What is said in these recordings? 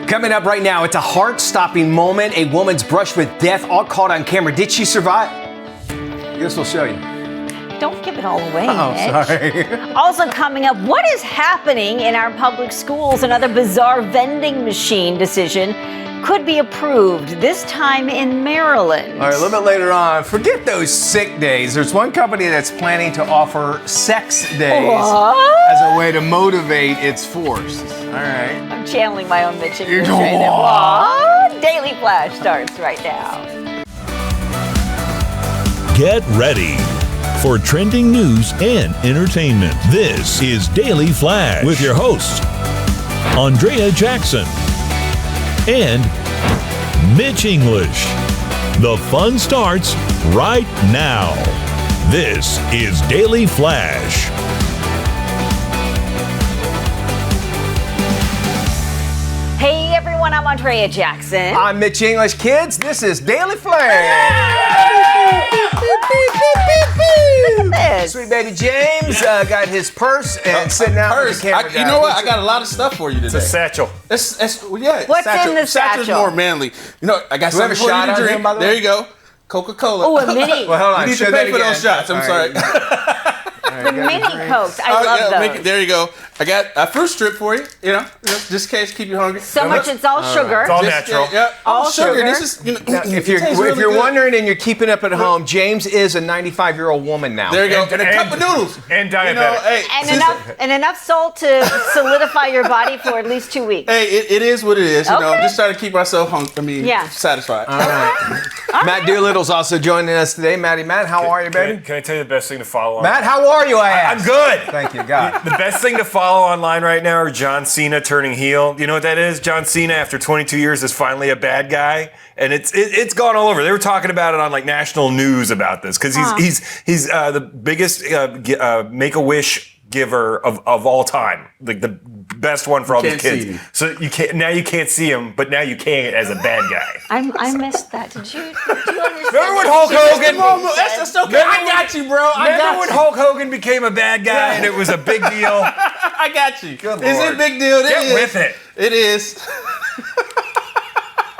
Coming up right now, it's a heart-stopping moment. A woman's brushed with death, all caught on camera. Did she survive? I guess we'll show you. Don't give it all away, Oh, Mitch. sorry. Also coming up, what is happening in our public schools? Another bizarre vending machine decision could be approved, this time in Maryland. All right, a little bit later on, forget those sick days. There's one company that's planning to offer sex days as a way to motivate its force. All right. I'm channeling my own Mitch. You're right doing now. what? Aw, Daily Flash starts right now. Get ready for trending news and entertainment. This is Daily Flash with your hosts, Andrea Jackson and Mitch English. The fun starts right now. This is Daily Flash. Hey everyone, I'm Andrea Jackson. I'm Mitch English. Kids, this is Daily Flash. Look at this. Sweet baby James got his purse and sitting out with the camera You know what? I got a lot of stuff for you today. It's a satchel. What's in the Satchel's satchel? more manly. You know, I got Do we have something a for you shot to out drink. here, by the way? There you go. Coca-Cola. Oh, a mini. Well, hold on. You need show to that pay for again. those shots. I'm All sorry. right. The mini Cokes. I love those. There you go. I got a fruit strip for you. You know, just in case, keep you hungry. So much, it's all sugar. It's all natural. Yeah, All sugar. This is, you know, Now, if you're wondering and you're keeping up at home, James is a 95-year-old woman now. There you go. And a cup of noodles. And diabetic. You know, hey, And enough salt to solidify your body for at least 2 weeks. Hey, it is what it is. You know, Okay. just trying to keep ourselves Yeah. satisfied. All right. Matt Doolittle's also joining us today. Matt, how are you, baby? Can I tell you the best thing to follow on? Matt, how are you, I asked? I'm good. Thank you, God. The best thing to follow online right now are John Cena turning heel. You know what that is? John Cena, after 22 years, is finally a bad guy, and it's gone all over. They were talking about it on like national news about this because he's the biggest Make-A-Wish giver of all time, like the best one for all these Can't kids. see him. So you can't see him, but now you can as a bad guy. I missed that. Did you understand? Remember when Hulk Hogan? That's okay. I got you, bro. Remember when Hulk Hogan became a bad guy and it was a big deal? I got you. Good Is it Lord. a big deal? Get with it. It is.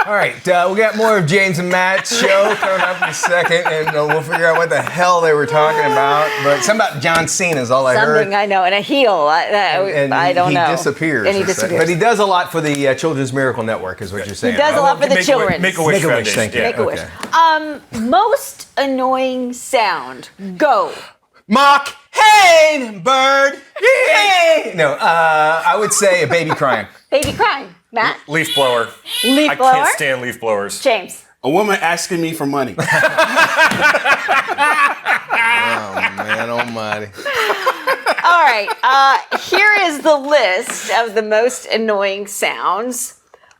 All right, we got more of James and Matt's show coming up in a second, and we'll figure out what the hell they were talking about. But something about John Cena is all I heard. Something I know, and a heel. And I don't know. He disappears. And he disappears. But he does a lot for the Children's Miracle Network, is what you're saying. He does a lot for the children. Make-A-Wish Make-A-Wish, Foundation. thank you. Yeah. Make-A-Wish. Okay. Most annoying sound. Go. Mock Hayne bird. Yay! No, I would say a baby crying. Baby crying. Matt. Leaf blower. Leaf I blower. can't stand leaf blowers. James. A woman asking me for money. Oh man, almighty. All right. Here is the list of the most annoying sounds.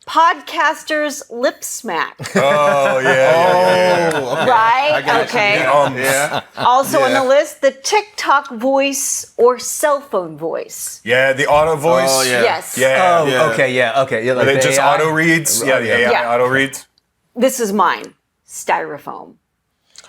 Podcasters lip smack. Oh yeah. Okay. Right? I got Okay. you. Yeah. Also on Yeah. the list, the TikTok voice or cell phone voice. Yeah, the auto voice. Oh, yeah. Yes. Yeah. Oh, Yeah. okay, yeah, okay. Yeah, like Where it the just AI? auto reads. Yeah, the AI Yeah. auto reads. This is mine. Styrofoam.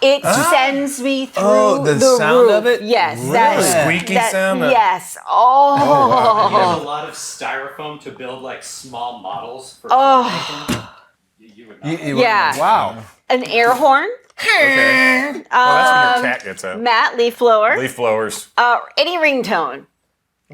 It sends me through Oh, the sound roof. of it? Yes. Really? That, The squeaky that- sound? Yes. You Oh. have a lot of styrofoam to build like small models for Oh. you would not. Yeah. Wow. An air horn. Okay. Well, that's when your cat gets out. Matt, leaf blower. Leaf blowers. Any ringtone.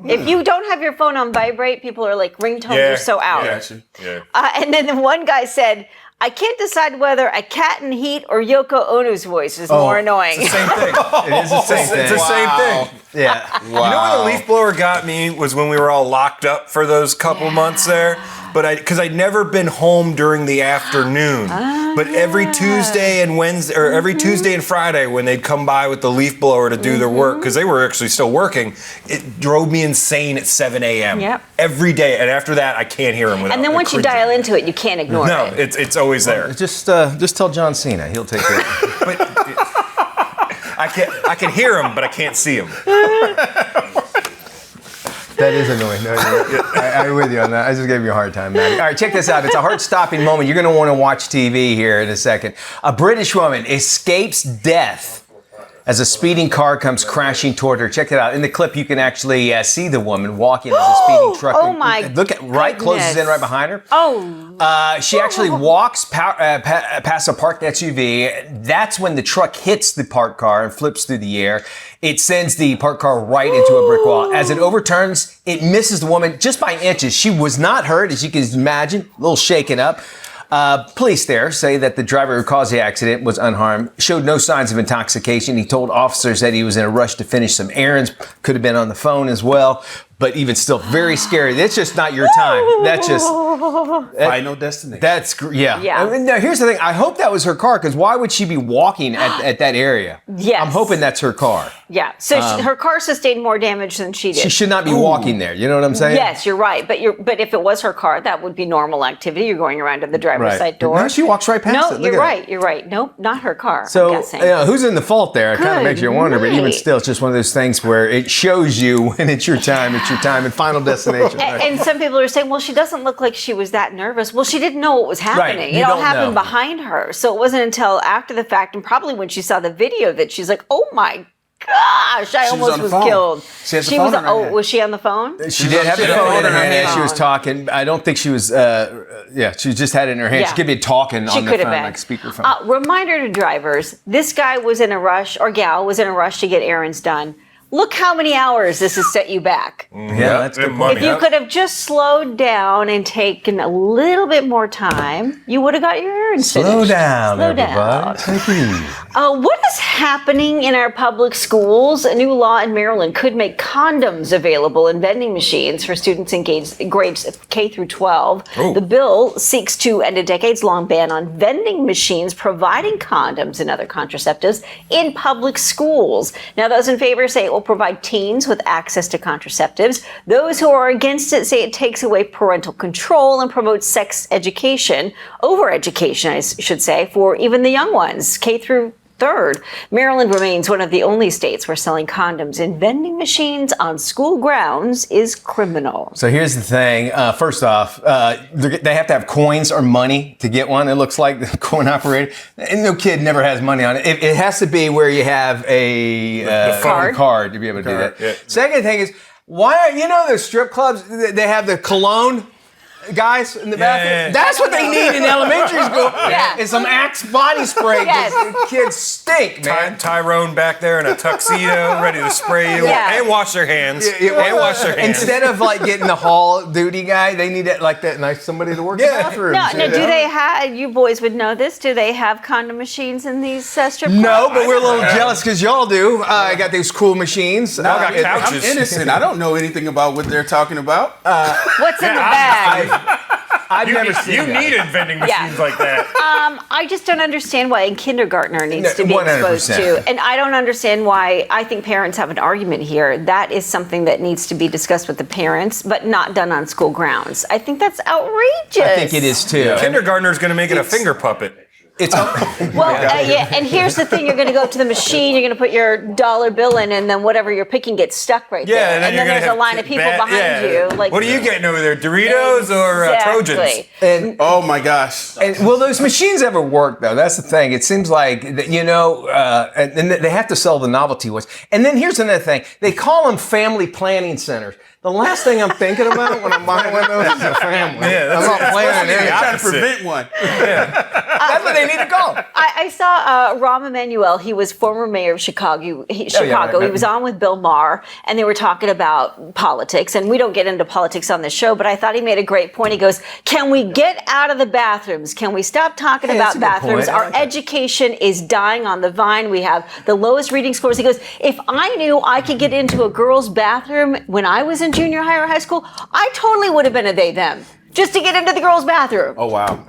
If you don't have your phone on vibrate, people are like, ringtones Yeah. are so out. Yeah. Got you. Yeah. And then the one guy said, I can't decide whether a cat in heat or Yoko Ono's voice is more annoying. It's the same thing. It is the same thing. It's the same thing. Yeah. Wow. You know when the leaf blower got me was when we were all locked up for those couple months there. But because I'd never been home during the afternoon. But every Tuesday and Wednesday, or every Tuesday and Friday when they'd come by with the leaf blower to do their work, because they were actually still working, it drove me insane at 7 a.m. Yep. Every day. And after that, I can't hear them without And then once you cringing. dial into it, you can't ignore No, it. it's always there. Just tell John Cena. He'll take care of it. But I can hear him, but I can't see him. That is annoying. No, I'm with you on that. I just gave you a hard time, Maddie. All right, check this out. It's a heart-stopping moment. You're going to want to watch TV here in a second. A British woman escapes death as a speeding car comes crashing toward her. Check it out. In the clip, you can actually see the woman walking as a speeding truck. Oh my Look at right, closes in right behind her. Oh. She actually walks past a parked SUV. That's when the truck hits the parked car and flips through the air. It sends the parked car right into a brick wall. As it overturns, it misses the woman just by inches. She was not hurt, as you can imagine, a little shaken up. Police there say that the driver who caused the accident was unharmed, showed no signs of intoxication. He told officers that he was in a rush to finish some errands, could have been on the phone as well, but even still, very scary. That's just not your time. That's just... Final destination. Yeah. I mean, now, here's the thing. I hope that was her car, because why would she be walking at that area? Yes. I'm hoping that's her car. Yeah. So her car sustained more damage than she did. She should not be walking there. You know what I'm saying? Yes, you're right. But if it was her car, that would be normal activity. You're going around to the driver's side door. No, she walks right past it. No, you're right. You're right. Nope, not her car. So, I'm guessing. who's in the fault there? It kind of makes you wonder, but even still, it's just one of those things where it shows you when it's your time, and final destination. And some people are saying, well, she doesn't look like she was that nervous. Well, she didn't know what was happening. Right. It all happened behind her. So it wasn't until after the fact, and probably when she saw the video, that she's like, oh my gosh, I almost was killed. She has the phone in her hand. Was she on the phone? She did have the phone in her hand as she was talking. I don't think she was, she just had it in her hand. Yeah. She could be talking She on the could have phone, been. like speakerphone. Reminder to drivers, this guy was in a rush, or gal was in a rush to get errands done. Look how many hours this has set you back. Yeah, that's good money. If you could have just slowed down and taken a little bit more time, you would have got your errands finished. Slow down, Slow everybody. down. Take it easy. What is happening in our public schools? A new law in Maryland could make condoms available in vending machines for students in grades K through 12. Oh. The bill seeks to end a decades-long ban on vending machines providing condoms and other contraceptives in public schools. Now, those in favor say it will provide teens with access to contraceptives. Those who are against it say it takes away parental control and promotes sex education, over-education, I should say, for even the young ones, K through 3rd. Maryland remains one of the only states where selling condoms in vending machines on school grounds is criminal. So here's the thing. First off, they have to have coins or money to get one. It looks like the coin operator. And no kid never has money on it. It has to be where you have a card to be able to do that. Yeah. Second thing is, why are those strip clubs? They have the cologne guys in the bathroom. Yeah. That's what they need in elementary school. Yeah. Is some Axe body spray. Yes. The kids stink, man. Tyrone back there in a tuxedo, ready to spray you and wash their hands. And wash their hands. Instead of getting the hall duty guy, they need somebody to work in the bathrooms. No, do they have, you boys would know this, do they have condom machines in these strip clubs? No, but we're a little jealous because y'all do. I got these cool machines. Y'all got I'm couches. innocent. I don't know anything about what they're talking about. What's in the bag? I've never seen You that. needed vending machines like that. I just don't understand why a kindergartner needs to be 100%. exposed to. And I don't understand why I think parents have an argument here. That is something that needs to be discussed with the parents, but not done on school grounds. I think that's outrageous. I think it is too. Kindergartner's going to make it a finger puppet. It's and here's the thing: you're going to go up to the machine, you're going to put your dollar bill in, and then whatever you're picking gets stuck right there. And then, there's a line of people behind you. Like, what are you getting over there? Doritos or Trojans? And Oh my gosh. will those machines ever work though? That's the thing. It seems like and they have to sell the novelty ones. And then here's another thing: they call them family planning centers. The last thing I'm thinking about when I'm buying one of those is a family. Yeah, I'm not planning They're anything. trying to prevent one. That's what they need to call them. I saw Rahm Emanuel. He was former mayor of Chicago. He was on with Bill Maher, and they were talking about politics. And we don't get into politics on this show, but I thought he made a great point. He goes, "Can we get out of the bathrooms? Can we stop talking about bathrooms? Our education is dying on the vine. We have the lowest reading scores." He goes, "If I knew I could get into a girl's bathroom when I was in junior high or high school, I totally would have been a they/them just to get into the girl's bathroom." Oh wow.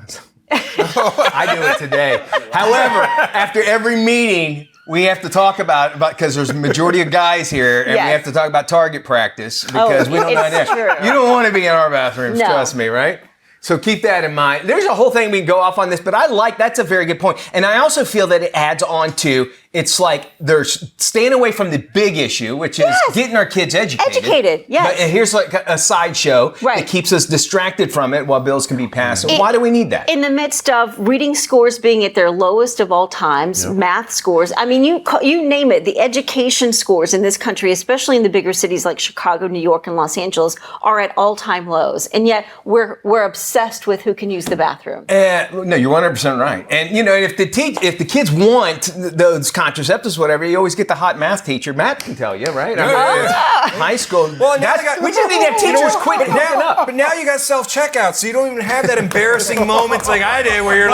I do it today. However, after every meeting, we have to talk about because there's a majority of guys here, and we have to talk about target practice because we don't know that. True. You don't want to be in our bathrooms, No. trust me, right? So keep that in mind. There's a whole thing we can go off on this, but that's a very good point. And I also feel that it adds on to It's like they're staying away from the big issue, which is getting our kids educated. Yes. But here's like a sideshow that keeps us distracted from it while bills can be passed. Why do we need that? In the midst of reading scores being at their lowest of all times, math scores, I mean, you name it, the education scores in this country, especially in the bigger cities like Chicago, New York, and Los Angeles, are at all-time lows. And yet we're obsessed with who can use the bathroom. No, you're 100% right. And, if the kids want those contraceptives, whatever, you always get the hot math teacher. Matt can tell you, right? High school. Well, we just need to have teachers quit hooking up. But now you got self-checkout, so you don't even have that embarrassing moments like I did where you're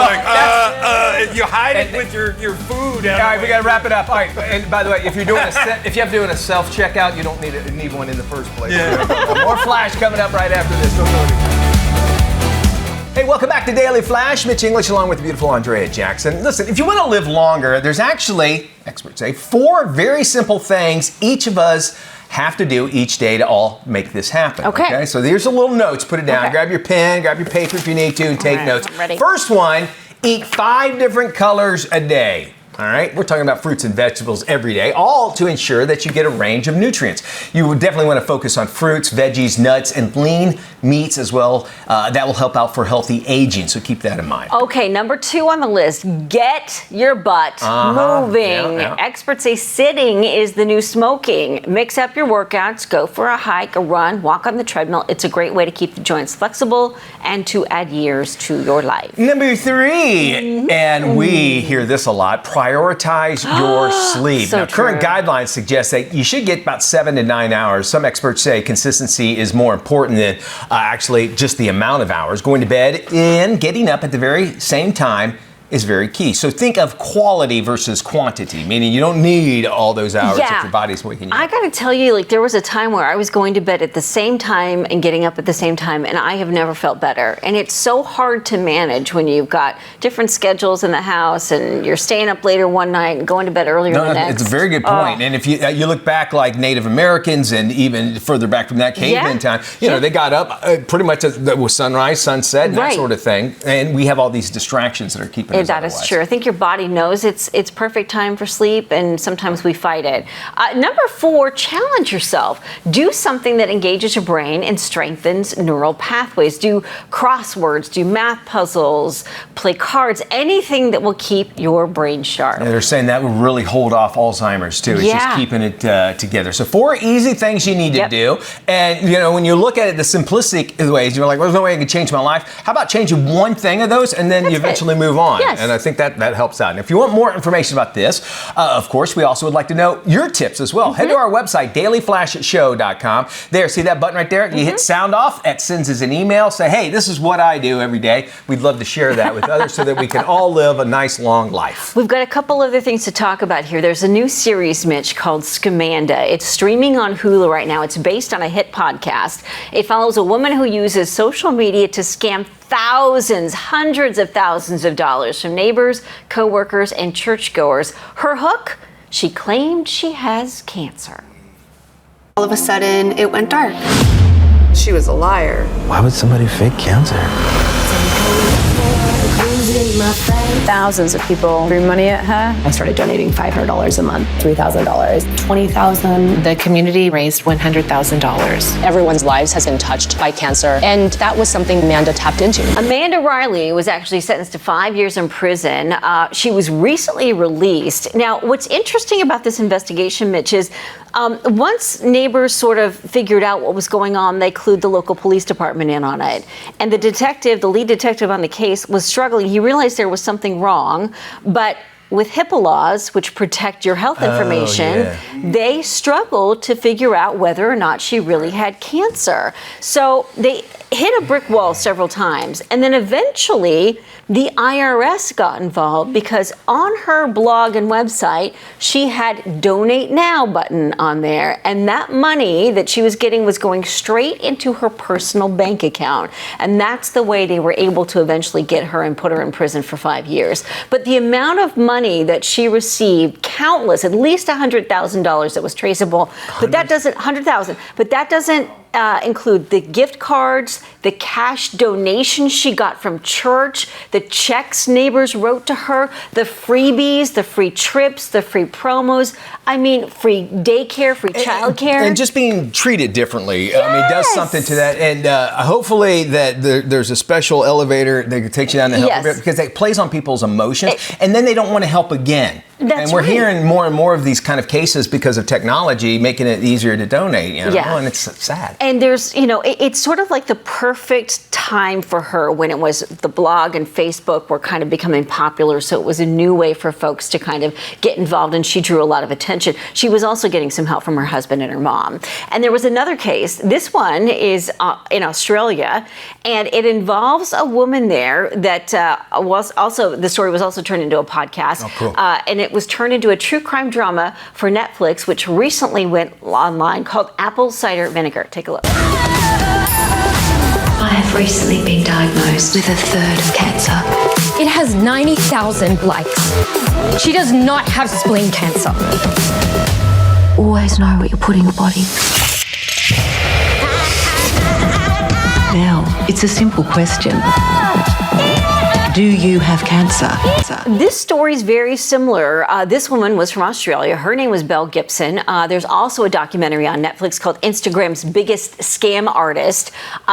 you hide it with your food. All right, we got to wrap it up. All right, and by the way, if you have doing a self-checkout, you don't need one in the first place. Yeah. More Flash coming up right after this. Don't go anywhere. Hey, welcome back to Daily Flash. Mitch English along with the beautiful Andrea Jackson. Listen, if you want to live longer, there's actually, experts say, 4 very simple things each of us have to do each day to all make this happen. Okay? So here's a little notes. Put it down. Grab your pen, grab your paper if you need to, and take notes. I'm ready. First one, eat 5 different colors a day. All right, we're talking about fruits and vegetables every day, all to ensure that you get a range of nutrients. You would definitely want to focus on fruits, veggies, nuts, and lean meats as well. That will help out for healthy aging, so keep that in mind. Okay, number 2 on the list, get your butt moving. Experts say sitting is the new smoking. Mix up your workouts, go for a hike, a run, walk on the treadmill. It's a great way to keep the joints flexible and to add years to your life. Number 3, and we hear this a lot, prioritize your sleep. So now, current guidelines suggest that you should get about 7 to 9 hours. Some experts say consistency is more important than actually just the amount of hours. Going to bed and getting up at the very same time is very key. So think of quality versus quantity, meaning you don't need all those hours if your body's waking you up. I gotta tell you, there was a time where I was going to bed at the same time and getting up at the same time, and I have never felt better. And it's so hard to manage when you've got different schedules in the house and you're staying up later one night and going to bed earlier the next. It's a very good point. And if you look back like Native Americans and even further back from that caveman time, they got up pretty much with sunrise, sunset, and that sort of thing. And we have all these distractions that are keeping us That is true. I think your body knows it's perfect time for sleep, and sometimes we fight it. Number 4, challenge yourself. Do something that engages your brain and strengthens neural pathways. Do crosswords, do math puzzles, play cards, anything that will keep your brain sharp. Yeah, they're saying that will really hold off Alzheimer's too. It's just keeping it together. So 4 easy things you need to do. And when you look at it the simplistic ways, you're like, well, there's no way I can change my life. How about changing one thing of those and then you eventually move on? Yes. And I think that helps out. And if you want more information about this, of course, we also would like to know your tips as well. Head to our website, dailyflashshow.com. There, see that button right there? You hit sound off. That sends us an email. Say, hey, this is what I do every day. We'd love to share that with others so that we can all live a nice, long life. We've got a couple other things to talk about here. There's a new series, Mitch, called Scamanda. It's streaming on Hulu right now. It's based on a hit podcast. It follows a woman who uses social media to scam thousands, hundreds of thousands of dollars from neighbors, coworkers, and churchgoers. Her hook? She claimed she has cancer. All of a sudden, it went dark. She was a liar. Why would somebody fake cancer? Thousands of people threw money at her. I started donating $500 a month, $3,000, $20,000. The community raised $100,000. Everyone's lives has been touched by cancer, and that was something Amanda tapped into. Amanda Riley was actually sentenced to 5 years in prison. She was recently released. Now, what's interesting about this investigation, Mitch, is once neighbors sort of figured out what was going on, they clued the local police department in on it. And the lead detective on the case, was struggling. He realized there was something wrong, but with HIPAA laws, which protect your health information, they struggled to figure out whether or not she really had cancer. So they hit a brick wall several times. And then eventually, the IRS got involved because on her blog and website, she had Donate Now button on there. And that money that she was getting was going straight into her personal bank account. And that's the way they were able to eventually get her and put her in prison for 5 years. But the amount of money that she received, countless, at least $100,000 that was traceable, but that doesn't, $100,000, but that doesn't include the gift cards, the cash donations she got from church, the checks neighbors wrote to her, the freebies, the free trips, the free promos. I mean, free daycare, free childcare. And just being treated differently. Yes. I mean, it does something to that. And hopefully that there's a special elevator that takes you down to help Yes. because it plays on people's emotions. And then they don't want to help again. That's and we're right. hearing more and more of these kind of cases because of technology making it easier to donate, you know, Yeah. and it's sad. And there's, you know, it's sort of like the perfect time for her when it was the blog and Facebook were kind of becoming popular. So it was a new way for folks to kind of get involved, and she drew a lot of attention. She was also getting some help from her husband and her mom. And there was another case. This one is in Australia, and it involves a woman there that was also, the story was also turned into a podcast. Oh, cool. And it was turned into a true crime drama for Netflix, which recently went online, called Apple Cider Vinegar. Take a look. I have recently been diagnosed with a third of cancer. It has 90,000 likes. She does not have spleen cancer. Always know what you're putting in your body. Now, it's a simple question. Do you have cancer? This story is very similar. This woman was from Australia. Her name was Belle Gibson. There's also a documentary on Netflix called Instagram's Biggest Scam Artist.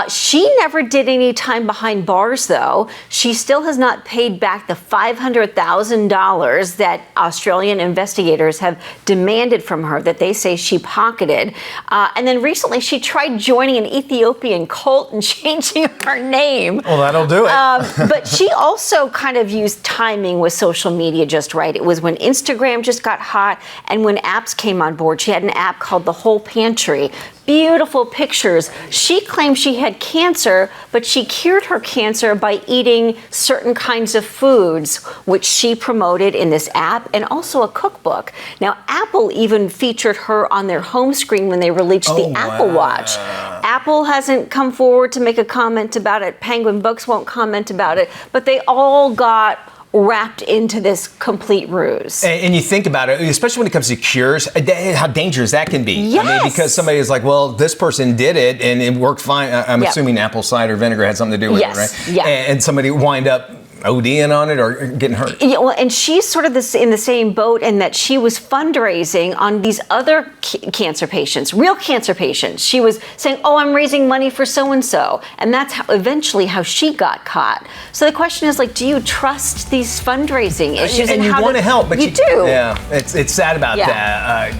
She never did any time behind bars, though. She still has not paid back the $500,000 that Australian investigators have demanded from her that they say she pocketed. And then recently she tried joining an Ethiopian cult and changing her name. Well, that'll do it. But she also kind of used timing with social media just right. It was when Instagram just got hot and when apps came on board. She had an app called The Whole Pantry. Beautiful pictures. She claimed she had cancer, but she cured her cancer by eating certain kinds of foods, which she promoted in this app, and also a cookbook. Now, Apple even featured her on their home screen when they released the Apple Watch. Apple hasn't come forward to make a comment about it. Penguin Books won't comment about it, but they all got wrapped into this complete ruse. And you think about it, especially when it comes to cures, how dangerous that can be. Yes. I mean, because somebody is like, well, this person did it and it worked fine. I'm assuming apple cider vinegar had something to do with it, right? Yeah. And somebody wind up ODing on it or getting hurt. Yeah, well, and she's sort of in the same boat in that she was fundraising on these other cancer patients, real cancer patients. She was saying, oh, I'm raising money for so-and-so. And that's eventually how she got caught. So the question is, like, do you trust these fundraising issues? And you want to help, but you do. Yeah, it's sad about that,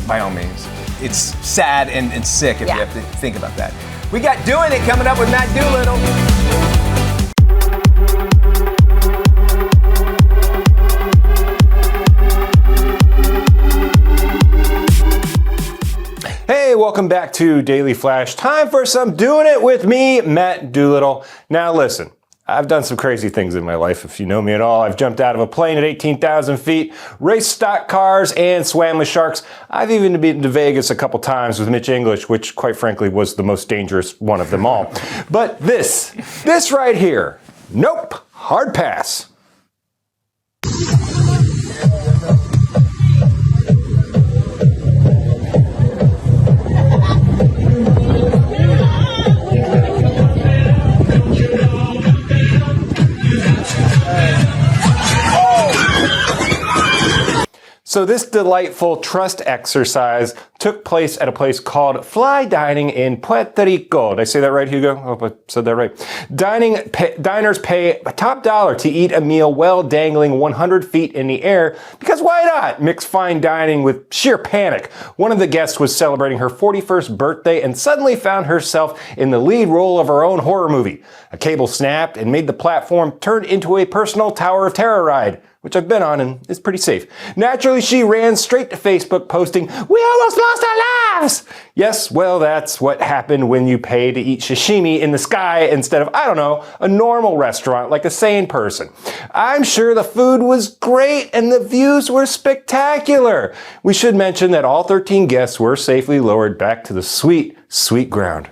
by all means. It's sad and sick if you have to think about that. We got Doing It coming up with Matt Doolittle. Hey, welcome back to Daily Flash. Time for some Doing It with me, Matt Doolittle. Now listen, I've done some crazy things in my life, if you know me at all. I've jumped out of a plane at 18,000 feet, raced stock cars, and swam with sharks. I've even been to Vegas a couple times with Mitch English, which quite frankly was the most dangerous one of them all. But this right here, nope, hard pass. So this delightful trust exercise took place at a place called Fly Dining in Puerto Rico. Did I say that right, Hugo? I hope I said that right. Diners pay top dollar to eat a meal while dangling 100 feet in the air, because why not? Mix fine dining with sheer panic. One of the guests was celebrating her 41st birthday and suddenly found herself in the lead role of her own horror movie. A cable snapped and made the platform turn into a personal Tower of Terror ride, which I've been on and is pretty safe. Naturally, she ran straight to Facebook posting, "We almost lost our lives!" Yes, well, that's what happened when you pay to eat sashimi in the sky instead of, I don't know, a normal restaurant like a sane person. I'm sure the food was great and the views were spectacular. We should mention that all 13 guests were safely lowered back to the sweet, sweet ground.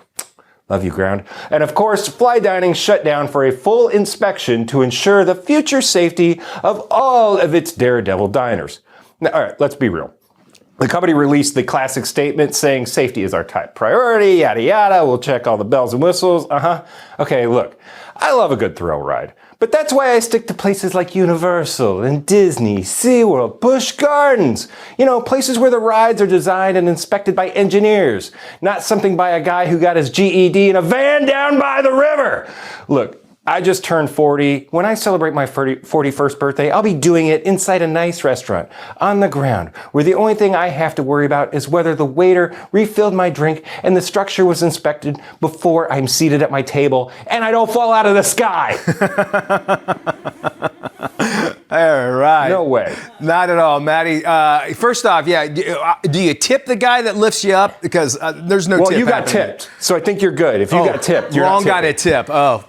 Love you, ground. And of course, Fly Dining shut down for a full inspection to ensure the future safety of all of its daredevil diners. Now, all right, let's be real. The company released the classic statement saying safety is our top priority, yada yada, we'll check all the bells and whistles, Okay, look, I love a good thrill ride, but that's why I stick to places like Universal and Disney, SeaWorld, Busch Gardens. You know, places where the rides are designed and inspected by engineers, not something by a guy who got his GED in a van down by the river. Look, I just turned 40. When I celebrate my 41st birthday, I'll be doing it inside a nice restaurant, on the ground, where the only thing I have to worry about is whether the waiter refilled my drink and the structure was inspected before I'm seated at my table and I don't fall out of the sky. All right. No way. Not at all, Maddie. First off, do you tip the guy that lifts you up? Because there's no tip. Well, you got tipped, so I think you're good. If you got tipped, you're wrong not guy to tip. Oh,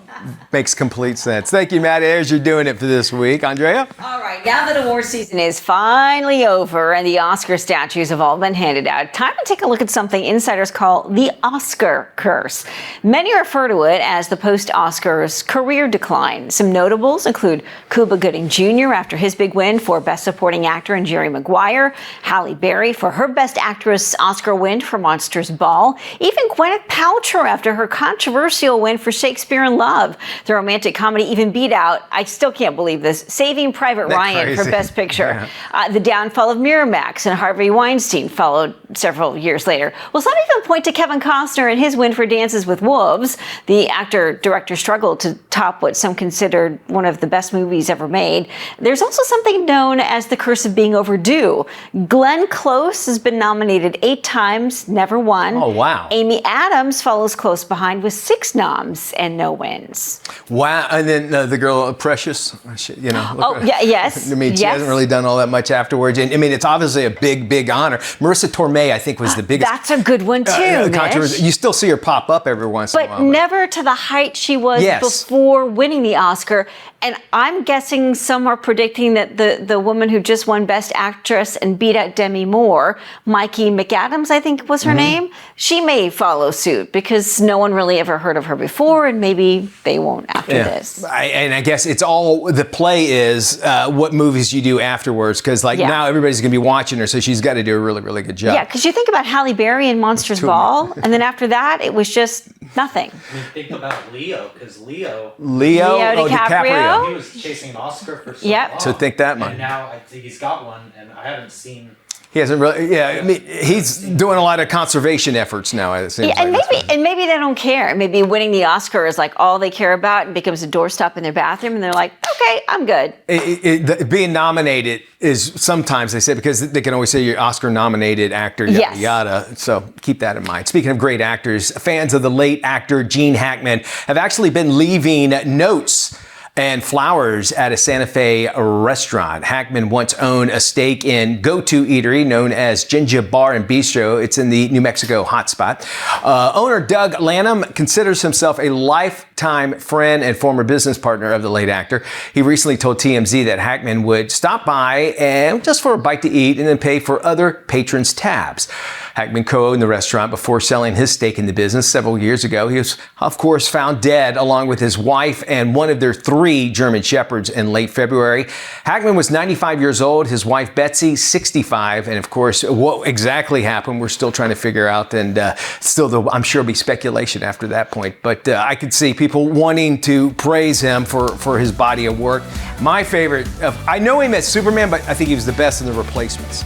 makes complete sense. Thank you, Maddie. There's you're doing it for this week. Andrea? All right, now that award season is finally over and the Oscar statues have all been handed out, time to take a look at something insiders call the Oscar curse. Many refer to it as the post-Oscars career decline. Some notables include Cuba Gooding Jr. after his big win for Best Supporting Actor in Jerry Maguire, Halle Berry for her Best Actress Oscar win for Monsters Ball, even Gwyneth Paltrow after her controversial win for Shakespeare in Love. The romantic comedy even beat out, I still can't believe this, Saving Private Ryan for Best Picture. Yeah. The downfall of Miramax and Harvey Weinstein followed several years later. Well, some even point to Kevin Costner and his win for Dances with Wolves. The actor-director struggled to top what some considered one of the best movies ever made. There's also something known as the curse of being overdue. Glenn Close has been nominated 8 times, never won. Oh, wow. Amy Adams follows close behind with 6 noms and no wins. Wow. And then the girl, Precious, you know. Yes. I mean, she hasn't really done all that much afterwards. And I mean, it's obviously a big, big honor. Marissa Tomei, I think, was the biggest. That's a good one, too, Mitch. You still see her pop up every once in a while. But never to the height she was before winning the Oscar. And I'm guessing some are predicting that the woman who just won Best Actress and beat out Demi Moore, Mikey McAdams, I think was her name, she may follow suit because no one really ever heard of her before, and maybe they won't after this. And I guess it's all, the play is what movies you do afterwards, because now everybody's going to be watching her, so she's got to do a really, really good job. Yeah, because you think about Halle Berry in Monsters Ball, and then after that, it was just nothing. I mean, think about Leo, because Leo DiCaprio. He was chasing an Oscar for so long. So think that much. And now I think he's got one, and I haven't seen. He hasn't really. Yeah, I mean, he's doing a lot of conservation efforts now. It seems and maybe they don't care. Maybe winning the Oscar is like all they care about, and becomes a doorstop in their bathroom, and they're like, okay, I'm good. Being nominated is sometimes they say, because they can always say you're Oscar-nominated actor, yada yada. So keep that in mind. Speaking of great actors, fans of the late actor Gene Hackman have actually been leaving notes and flowers at a Santa Fe restaurant. Hackman once owned a stake in Go-To Eatery, known as Ginger Bar and Bistro. It's in the New Mexico hotspot. Owner Doug Lanham considers himself a lifetime friend and former business partner of the late actor. He recently told TMZ that Hackman would stop by and just for a bite to eat and then pay for other patrons' tabs. Hackman co-owned the restaurant before selling his stake in the business several years ago. He was, of course, found dead along with his wife and one of their 3 German Shepherds in late February. Hackman was 95 years old, his wife Betsy 65, and of course, what exactly happened, we're still trying to figure out, and I'm sure, be speculation after that point. But I could see people wanting to praise him for his body of work. My favorite, I know him as Superman, but I think he was the best in The Replacements.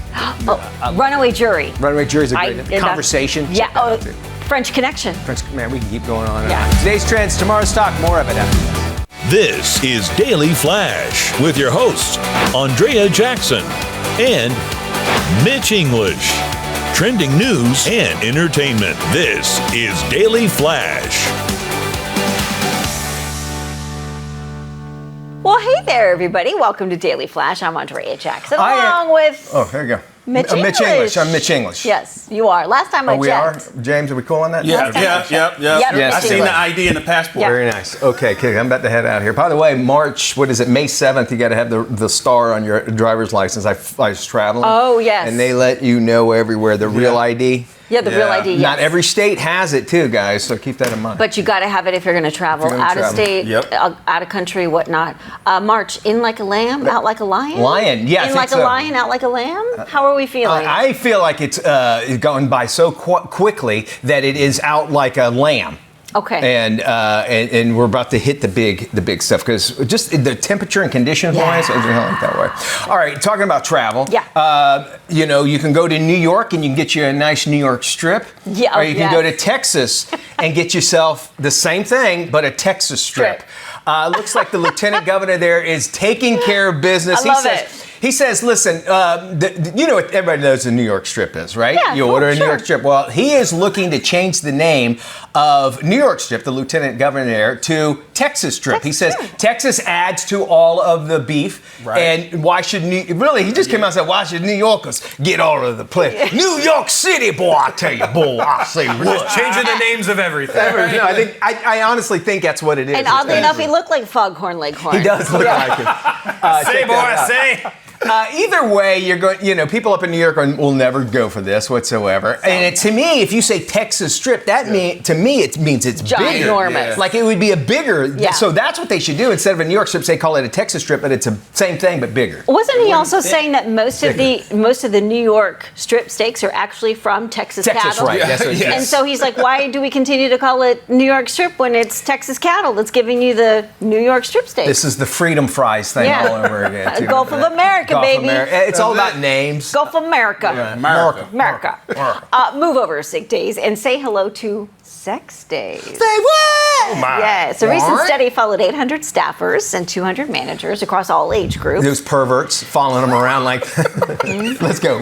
Runaway Jury. Runaway Jury is a great Conversation. Yeah. French Connection. Man, we can keep going on. Today's trends, tomorrow's talk. More of it after this. This is Daily Flash with your hosts, Andrea Jackson and Mitch English. Trending news and entertainment. This is Daily Flash. Well, hey there, everybody. Welcome to Daily Flash. I'm Andrea Jackson, along with... Oh, here you go. Mitch English. I'm Mitch English. Yes, you are. Last time I checked. We are? James, are we cool on that? Yep. I've seen the ID and the passport. Yep. Very nice. Okay, I'm about to head out here. By the way, May 7th, you got to have the star on your driver's license. I was traveling. Oh, yes. And they let you know everywhere the real ID. Yeah, the real ID. Yes. Not every state has it too, guys. So keep that in mind. But you got to have it if you're going to travel out of state, out of country, whatnot. March in like a lamb, out like a lion. Lion, yeah. In like a lion, out like a lamb. How are we feeling? I feel like it's going by so quickly that it is out like a lamb. Okay. And we're about to hit the big stuff because just the temperature and conditions wise, it's like that way. All right, talking about travel. Yeah. You can go to New York and you can get you a nice New York strip. Yeah. Or you can go to Texas and get yourself the same thing but a Texas strip. Looks like the lieutenant governor there is taking care of business. I love it. He says, listen, you know what everybody knows the New York Strip is, right? Yeah, you order a New York Strip. Well, he is looking to change the name of New York Strip, the lieutenant governor there, to Texas Strip. He says Texas adds to all of the beef. Right. And why should he just came out and said, why should New Yorkers get all of the play? New York City, boy, I tell you, boy, I say what. Changing the names of everything. No, I honestly think that's what it is. And oddly enough, he looked like Foghorn Leghorn. He does look like it. Say, boy, say. Either way, you're going. People up in New York will never go for this whatsoever. And to me, if you say Texas Strip, to me it means it's bigger. Ginormous. Like it would be a bigger. Yeah. So that's what they should do instead of a New York Strip. Say call it a Texas Strip, but it's the same thing but bigger. Wasn't he also saying that most of the New York strip steaks are actually from Texas cattle? Right? That's what And so he's like, why do we continue to call it New York Strip when it's Texas cattle that's giving you the New York strip steak? This is the freedom fries thing all over again. Too. Gulf of America, baby. It's all about names. Gulf of America. Yeah. America. Move over sick days and say hello to sex days. Say what? Oh my. Yes. A recent study followed 800 staffers and 200 managers across all age groups. Those perverts following them around like, let's go.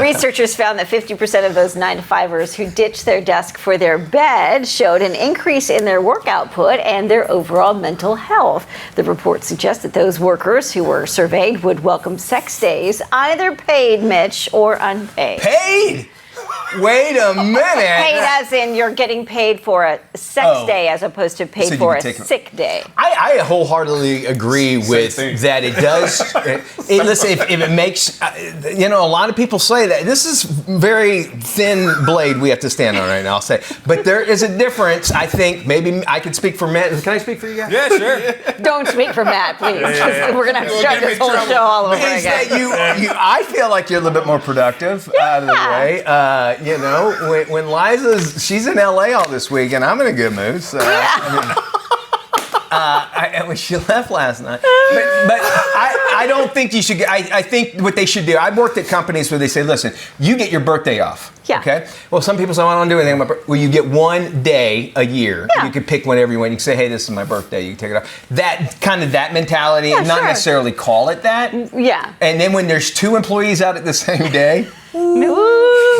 Researchers found that 50% of those 9-to-5ers who ditched their desk for their bed showed an increase in their work output and their overall mental health. The report suggests that those workers who were surveyed would welcome sex days, either paid, Mitch, or unpaid. Paid? Wait a minute. Paid as in you're getting paid for a sex day as opposed to paid for a sick day. I wholeheartedly agree with that. It does. Listen, if it makes, a lot of people say that. This is very thin blade we have to stand on right now, I'll say. But there is a difference. I think maybe I could speak for Matt. Can I speak for you guys? Yeah, sure. Don't speak for Matt, please. We're going to have to start this whole show all over again. That I feel like you're a little bit more productive out of the way. When she's in LA all this week, and I'm in a good mood. So, she left last night. But I don't think you should. I think what they should do. I've worked at companies where they say, listen, you get your birthday off. Yeah. Okay. Well, some people say, I don't do anything. Well, you get one day a year. Yeah. You can pick whenever you want. You can say, hey, this is my birthday. You can take it off. That mentality, not necessarily call it that. Yeah. And then when there's 2 employees out at the same day.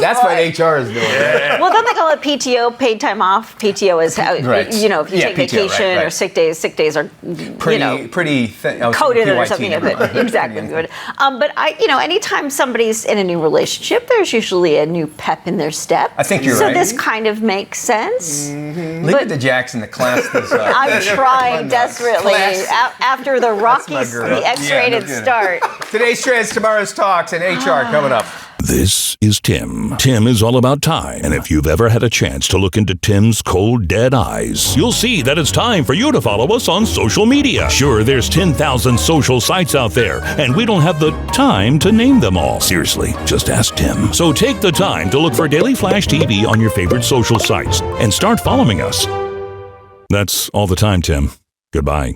That's what HR is doing. Yeah. Well, don't they call it PTO, paid time off? PTO is how, if you take vacation or sick days are, pretty coded or something. Exactly. Good. But anytime somebody's in a new relationship, there's usually a new pep in their step. I think you're right. So this kind of makes sense. Mm-hmm. Leave it to Jackson to class this up. I'm trying desperately. After the X-rated start. Today's Trends, tomorrow's Talks, and HR coming up. This is Tim. Tim is all about time. And if you've ever had a chance to look into Tim's cold, dead eyes, you'll see that it's time for you to follow us on social media. Sure, there's 10,000 social sites out there, and we don't have the time to name them all. Seriously, just ask Tim. So take the time to look for Daily Flash TV on your favorite social sites and start following us. That's all the time, Tim. Goodbye.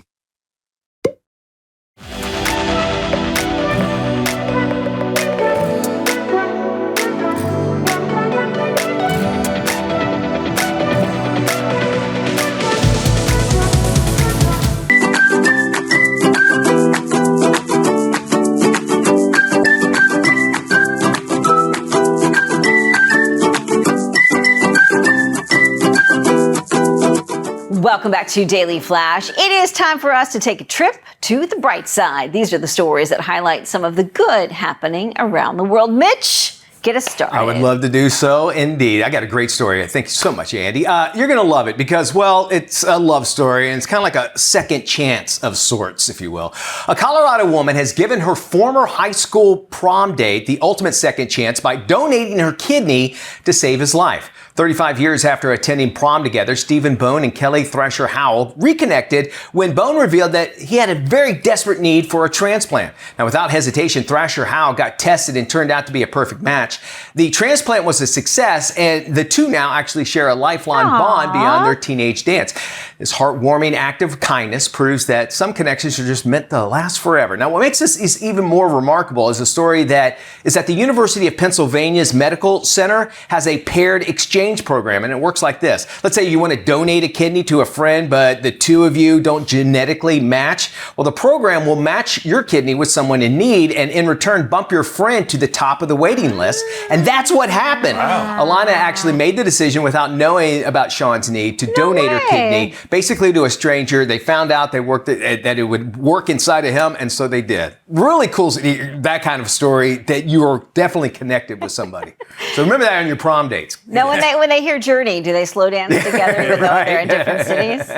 Welcome back to Daily Flash. It is time for us to take a trip to the bright side. These are the stories that highlight some of the good happening around the world. Mitch, Get us started. I would love to do so, indeed. I got a great story. Thank you so much, Andy. You're going to love it because, well, it's a love story, and it's kind of like a second chance of sorts, if you will. A Colorado woman has given her former high school prom date the ultimate second chance by donating her kidney to save his life. 35 years after attending prom together, Stephen Bone and Kelly Thrasher Howell reconnected when Bone revealed that he had a very desperate need for a transplant. Now, without hesitation, Thrasher Howell got tested and turned out to be a perfect match. The transplant was a success, and the two now actually share a lifelong bond beyond their teenage dance. This heartwarming act of kindness proves that some connections are just meant to last forever. Now, what makes this is even more remarkable is a story that is at the University of Pennsylvania's Medical Center has a paired exchange program, and it works like this. Let's say you want to donate a kidney to a friend, but the two of you don't genetically match. Well, the program will match your kidney with someone in need, and in return, bump your friend to the top of the waiting list. And that's what happened. Wow. Alana actually made the decision without knowing about Sean's need to donate her kidney, basically to a stranger. They found out that it would work inside of him, and so they did. Really cool, that kind of story that you are definitely connected with somebody. So remember that on your prom dates. Now, when they hear Journey, do they slow dance together even though they're in different cities?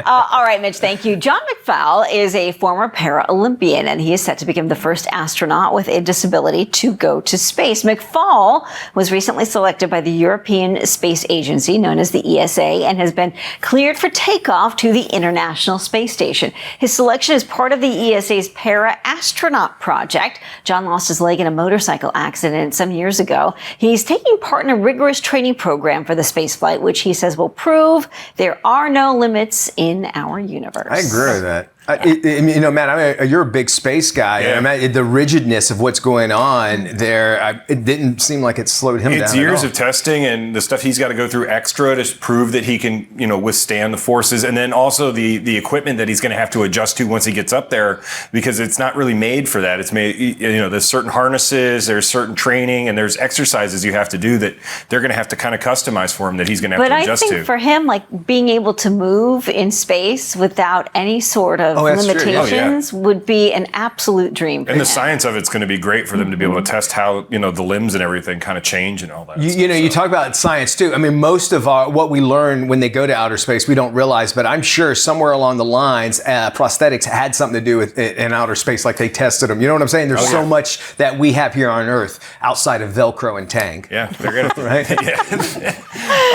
All right, Mitch, thank you. John McFall is a former Paralympian, and he is set to become the first astronaut with a disability to go to space. McFall was recently selected by the European Space Agency, known as the ESA, and has been cleared for takeoff to the International Space Station. His selection is part of the ESA's Para-Astronaut project. John lost his leg in a motorcycle accident some years ago. He's taking part in a rigorous training program for the spaceflight, which he says will prove there are no limits in our universe. I agree with that. Matt, you're a big space guy. Yeah. The rigidness of what's going on there, it didn't seem like it slowed him down. It's years of testing and the stuff he's got to go through extra to prove that he can, withstand the forces, and then also the equipment that he's going to have to adjust to once he gets up there, because it's not really made for that. It's made, there's certain harnesses, there's certain training, and there's exercises you have to do that they're going to have to kind of customize for him that he's going to have to adjust to. But I think for him, like being able to move in space without any sort of limitations would be an absolute dream for him. And the science of it's going to be great for them to be able to test how, the limbs and everything kind of change and all that. You talk about science too. I mean, most of what we learn when they go to outer space, we don't realize, but I'm sure somewhere along the lines, prosthetics had something to do with it in outer space, like they tested them. You know what I'm saying? There's so much that we have here on Earth outside of Velcro and Tang. Yeah, they're going to. Right? Yeah.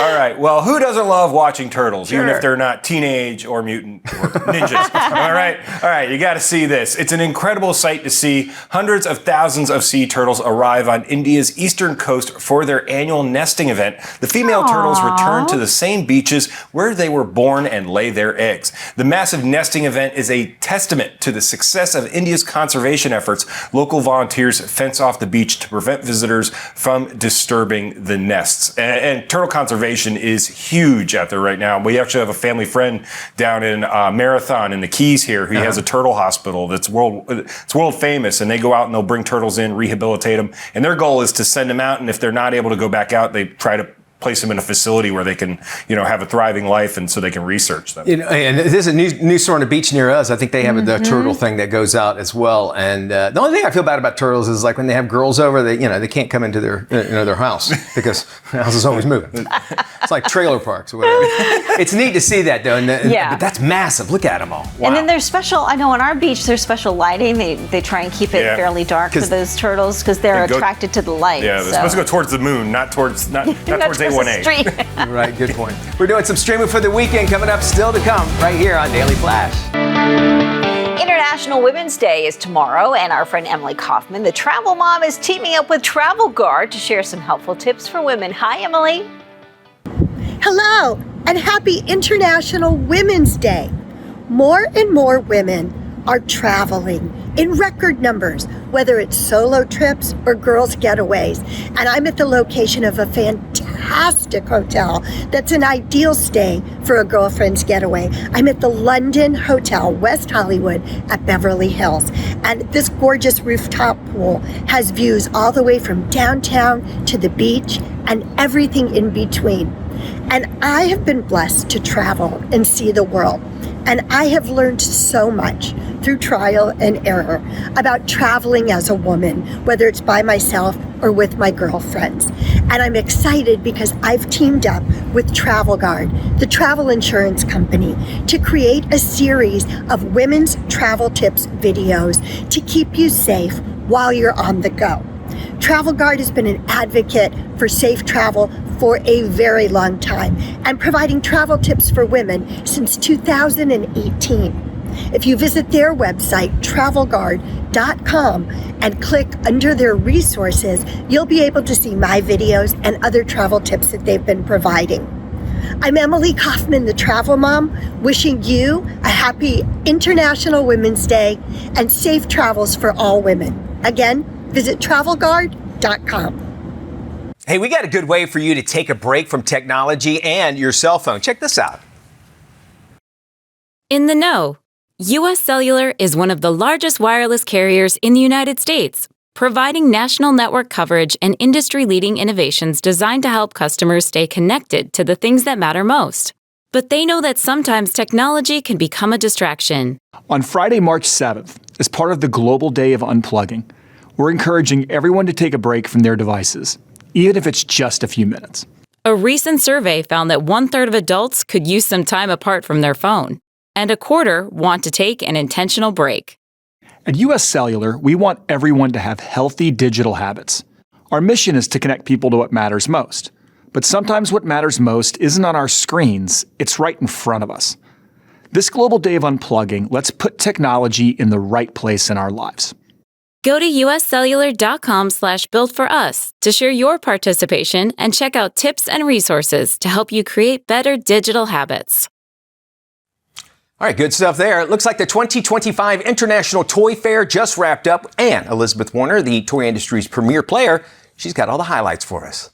All right. Well, who doesn't love watching turtles, even if they're not teenage or mutant or ninjas? All right, you got to see this. It's an incredible sight to see hundreds of thousands of sea turtles arrive on India's eastern coast for their annual nesting event. The female turtles return to the same beaches where they were born and lay their eggs. The massive nesting event is a testament to the success of India's conservation efforts. Local volunteers fence off the beach to prevent visitors from disturbing the nests. And turtle conservation is huge out there right now. We actually have a family friend down in Marathon in the Keys here who has a turtle hospital that's world famous, and they go out and they'll bring turtles in, rehabilitate them, and their goal is to send them out, and if they're not able to go back out, they try to place them in a facility where they can, have a thriving life, and so they can research them. And there's a new sort of beach near us. I think they have the turtle thing that goes out as well. And the only thing I feel bad about turtles is like when they have girls over, they can't come into their house because the house is always moving. It's like trailer parks or whatever. It's neat to see that though. But that's massive. Look at them all. Wow. And then there's I know on our beach there's special lighting. They try and keep it fairly dark for those turtles because they're attracted to the light. Yeah, they're supposed to go towards the moon, not towards A1A. Right, good point. We're doing some streaming for the weekend coming up, still to come, right here on Daily Flash. International Women's Day is tomorrow, and our friend Emily Kaufman, the travel mom, is teaming up with Travel Guard to share some helpful tips for women. Hi, Emily. Hello, and happy International Women's Day. More and more women are traveling in record numbers, whether it's solo trips or girls' getaways. And I'm at the location of a fantastic hotel that's an ideal stay for a girlfriend's getaway. I'm at the London Hotel, West Hollywood at Beverly Hills. And this gorgeous rooftop pool has views all the way from downtown to the beach and everything in between. And I have been blessed to travel and see the world. And I have learned so much through trial and error about traveling as a woman, whether it's by myself or with my girlfriends. And I'm excited because I've teamed up with Travel Guard, the travel insurance company, to create a series of women's travel tips videos to keep you safe while you're on the go. Travel Guard has been an advocate for safe travel for a very long time and providing travel tips for women since 2018. If you visit their website, travelguard.com, and click under their resources, you'll be able to see my videos and other travel tips that they've been providing. I'm Emily Kaufman, the Travel Mom, wishing you a happy International Women's Day and safe travels for all women. Again, visit travelguard.com. Hey, we got a good way for you to take a break from technology and your cell phone. Check this out. In the know, U.S. Cellular is one of the largest wireless carriers in the United States, providing national network coverage and industry-leading innovations designed to help customers stay connected to the things that matter most. But they know that sometimes technology can become a distraction. On Friday, March 7th, as part of the Global Day of Unplugging, we're encouraging everyone to take a break from their devices, even if it's just a few minutes. A recent survey found that 1/3 of adults could use some time apart from their phone, and 1/4 want to take an intentional break. At U.S. Cellular, we want everyone to have healthy digital habits. Our mission is to connect people to what matters most. But sometimes what matters most isn't on our screens, it's right in front of us. This Global Day of Unplugging lets put technology in the right place in our lives. Go to uscellular.com/built-for-us to share your participation and check out tips and resources to help you create better digital habits. All right, good stuff there. It looks like the 2025 International Toy Fair just wrapped up, and Elizabeth Warner, the toy industry's premier player, she's got all the highlights for us.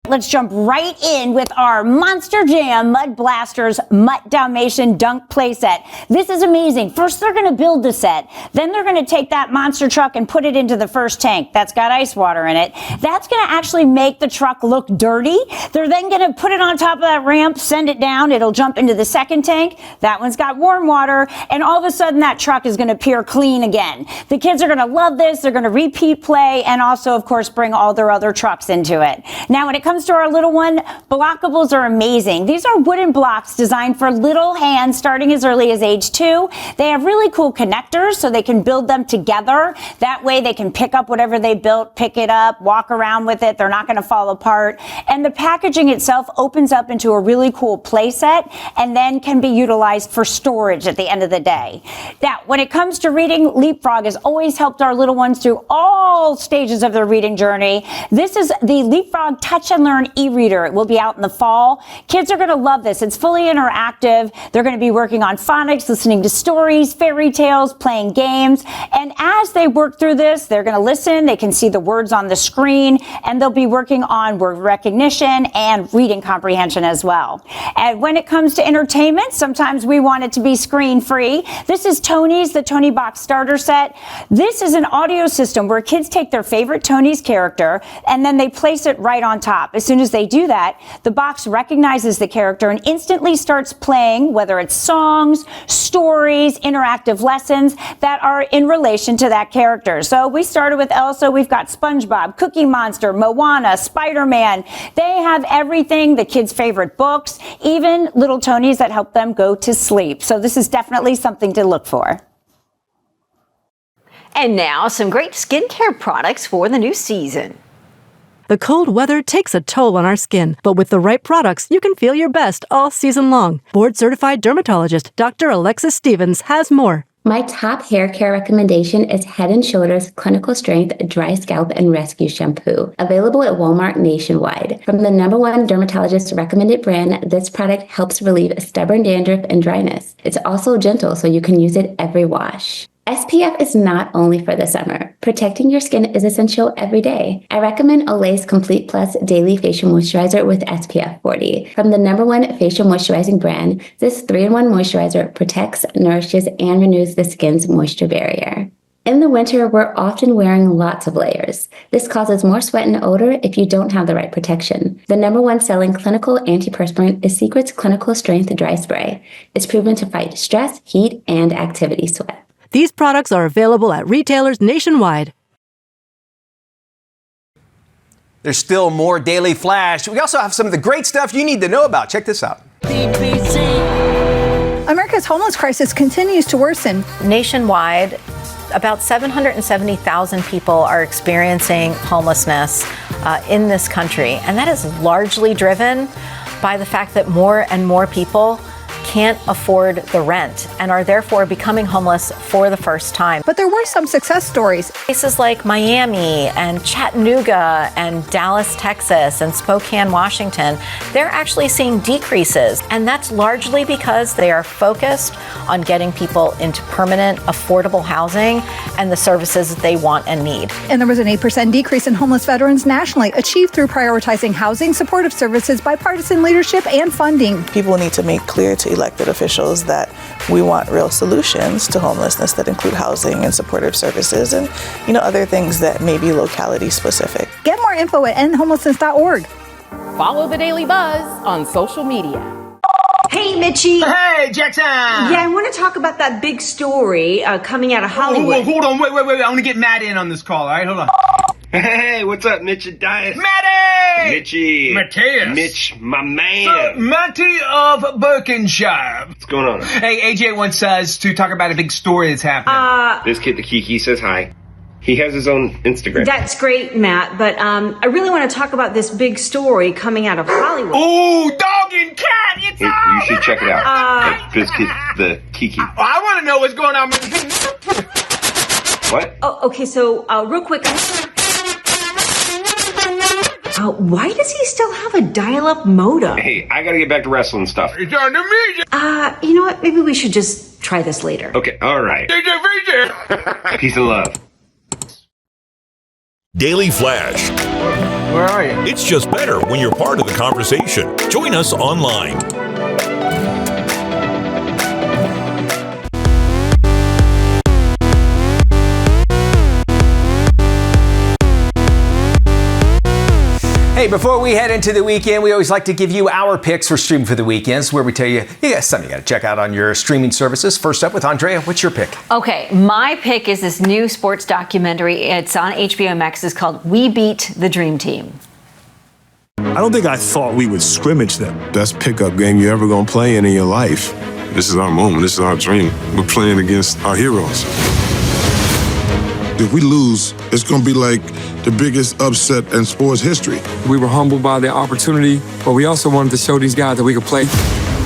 Let's jump right in with our Monster Jam Mud Blasters Mutt Dalmatian Dunk playset. This is amazing. First, they're going to build the set. Then they're going to take that monster truck and put it into the first tank. That's got ice water in it. That's going to actually make the truck look dirty. They're then going to put it on top of that ramp, send it down. It'll jump into the second tank. That one's got warm water. And all of a sudden, that truck is going to appear clean again. The kids are going to love this. They're going to repeat play and also, of course, bring all their other trucks into it. Now, when it comes to our little one, blockables are amazing. These are wooden blocks designed for little hands starting as early as age 2. They have really cool connectors so they can build them together. That way they can pick up whatever they built, pick it up, walk around with it. They're not going to fall apart. And the packaging itself opens up into a really cool play set and then can be utilized for storage at the end of the day. Now, when it comes to reading, Leapfrog has always helped our little ones through all stages of their reading journey. This is the Leapfrog Touch and Learn e-reader. It will be out in the fall. Kids are going to love this. It's fully interactive. They're going to be working on phonics, listening to stories, fairy tales, playing games. And as they work through this, they're going to listen. They can see the words on the screen, and they'll be working on word recognition and reading comprehension as well. And when it comes to entertainment, sometimes we want it to be screen-free. This is Tony's, the Tony Box Starter Set. This is an audio system where kids take their favorite Tony's character, and then they place it right on top. As soon as they do that, the box recognizes the character and instantly starts playing, whether it's songs, stories, interactive lessons that are in relation to that character. So we started with Elsa. We've got SpongeBob, Cookie Monster, Moana, Spider-Man. They have everything, the kids' favorite books, even little Tonys that help them go to sleep. So this is definitely something to look for. And now some great skincare products for the new season. The cold weather takes a toll on our skin, but with the right products, you can feel your best all season long. Board-certified dermatologist Dr. Alexis Stevens has more. My top hair care recommendation is Head & Shoulders Clinical Strength Dry Scalp and Rescue Shampoo, available at Walmart nationwide. From the #1 dermatologist recommended brand, this product helps relieve stubborn dandruff and dryness. It's also gentle, so you can use it every wash. SPF is not only for the summer. Protecting your skin is essential every day. I recommend Olay's Complete Plus Daily Facial Moisturizer with SPF 40. From the #1 facial moisturizing brand, this 3-in-1 moisturizer protects, nourishes, and renews the skin's moisture barrier. In the winter, we're often wearing lots of layers. This causes more sweat and odor if you don't have the right protection. The #1 selling clinical antiperspirant is Secret's Clinical Strength Dry Spray. It's proven to fight stress, heat, and activity sweat. These products are available at retailers nationwide. There's still more Daily Flash. We also have some of the great stuff you need to know about. Check this out. America's homeless crisis continues to worsen. Nationwide, about 770,000 people are experiencing homelessness in this country. And that is largely driven by the fact that more and more people can't afford the rent and are therefore becoming homeless for the first time. But there were some success stories. Places like Miami and Chattanooga and Dallas, Texas and Spokane, Washington, they're actually seeing decreases. And that's largely because they are focused on getting people into permanent, affordable housing and the services that they want and need. And there was an 8% decrease in homeless veterans nationally, achieved through prioritizing housing, supportive services, bipartisan leadership, and funding. People need to make clear to elected officials that we want real solutions to homelessness that include housing and supportive services and, other things that may be locality specific. Get more info at endhomelessness.org. Follow the Daily Buzz on social media. Hey, Mitchie. Hey, Jackson. Yeah, I want to talk about that big story coming out of Hollywood. Hold on. Wait. I want to get Matt in on this call. All right, hold on. Hey, what's up, Mitch and Dias? Matty! Mitchie. Mateus. Mitch, my man. Matty of Berkshire. What's going on? Hey, AJ wants us to talk about a big story that's happening. This kid, the Kiki, says hi. He has his own Instagram. That's great, Matt, but I really want to talk about this big story coming out of Hollywood. Ooh, dog and cat! It's You should check it out. This kid, the Kiki. I want to know what's going on. What? Oh, okay, so real quick. Why does he still have a dial-up modem? Hey, I gotta get back to wrestling stuff. It's on the media. You know what? Maybe we should just try this later. Okay, all right. Peace and love. Daily Flash. Where are you? It's just better when you're part of the conversation. Join us online. Hey, before we head into the weekend, we always like to give you our picks for Stream for the Weekends, where we tell you, something you got to check out on your streaming services. First up with Andrea, what's your pick? Okay, my pick is this new sports documentary. It's on HBO Max. It's called We Beat the Dream Team. I don't think I thought we would scrimmage them. Best pickup game you're ever going to play in your life. This is our moment. This is our dream. We're playing against our heroes. If we lose, it's going to be like the biggest upset in sports history. We were humbled by the opportunity, but we also wanted to show these guys that we could play.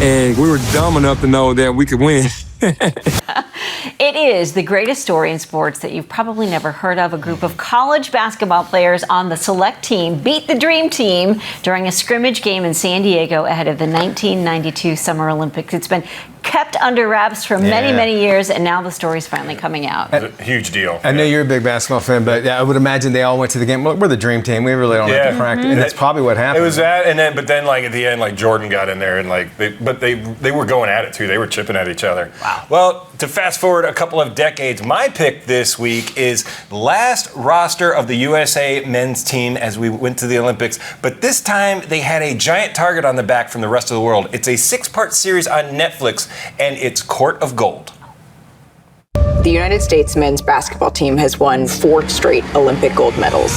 And we were dumb enough to know that we could win. It is the greatest story in sports that you've probably never heard of. A group of college basketball players on the select team beat the dream team during a scrimmage game in San Diego ahead of the 1992 Summer Olympics. It's been kept under wraps for many years, and now the story's finally coming out. It's a huge deal. I know you're a big basketball fan, but I would imagine they all went to the game. Look, we're the dream team. We really don't have to practice. And that's probably what happened. It was that, but then like at the end, like Jordan got in there and they were going at it too. They were chipping at each other. Wow. Well, to fast forward a couple of decades, my pick this week is the last roster of the USA men's team as we went to the Olympics. But this time they had a giant target on the back from the rest of the world. It's a 6-part series on Netflix, and it's Court of Gold. The United States men's basketball team has won 4 straight Olympic gold medals.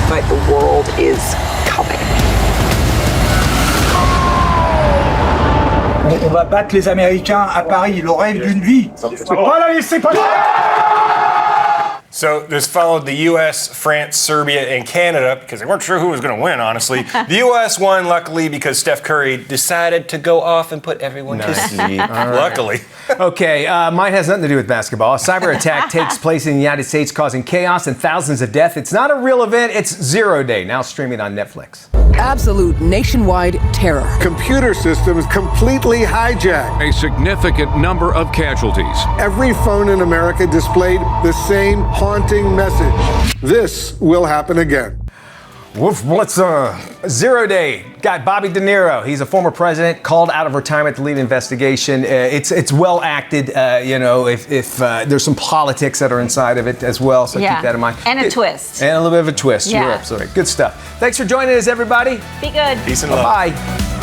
But the world is coming. On va battre les Américains à Paris, le rêve d'une vie. Pas la laisser passer. So this followed the U.S., France, Serbia, and Canada because they weren't sure who was going to win, honestly. The U.S. won, luckily, because Steph Curry decided to go off and put everyone to sleep. Luckily. Okay, mine has nothing to do with basketball. A cyber attack takes place in the United States, causing chaos and thousands of deaths. It's not a real event. It's 0 Day, now streaming on Netflix. Absolute nationwide terror. Computer systems completely hijacked. A significant number of casualties. Every phone in America displayed the same haunting message. This will happen again. Woof, what's 0 Day? Got Bobby De Niro. He's a former president, called out of retirement to lead investigation. It's well acted. If there's some politics that are inside of it as well, so keep that in mind. And a twist. And a little bit of a twist. Yeah. You're absolutely right. Good stuff. Thanks for joining us, everybody. Be good. Peace and love. Bye.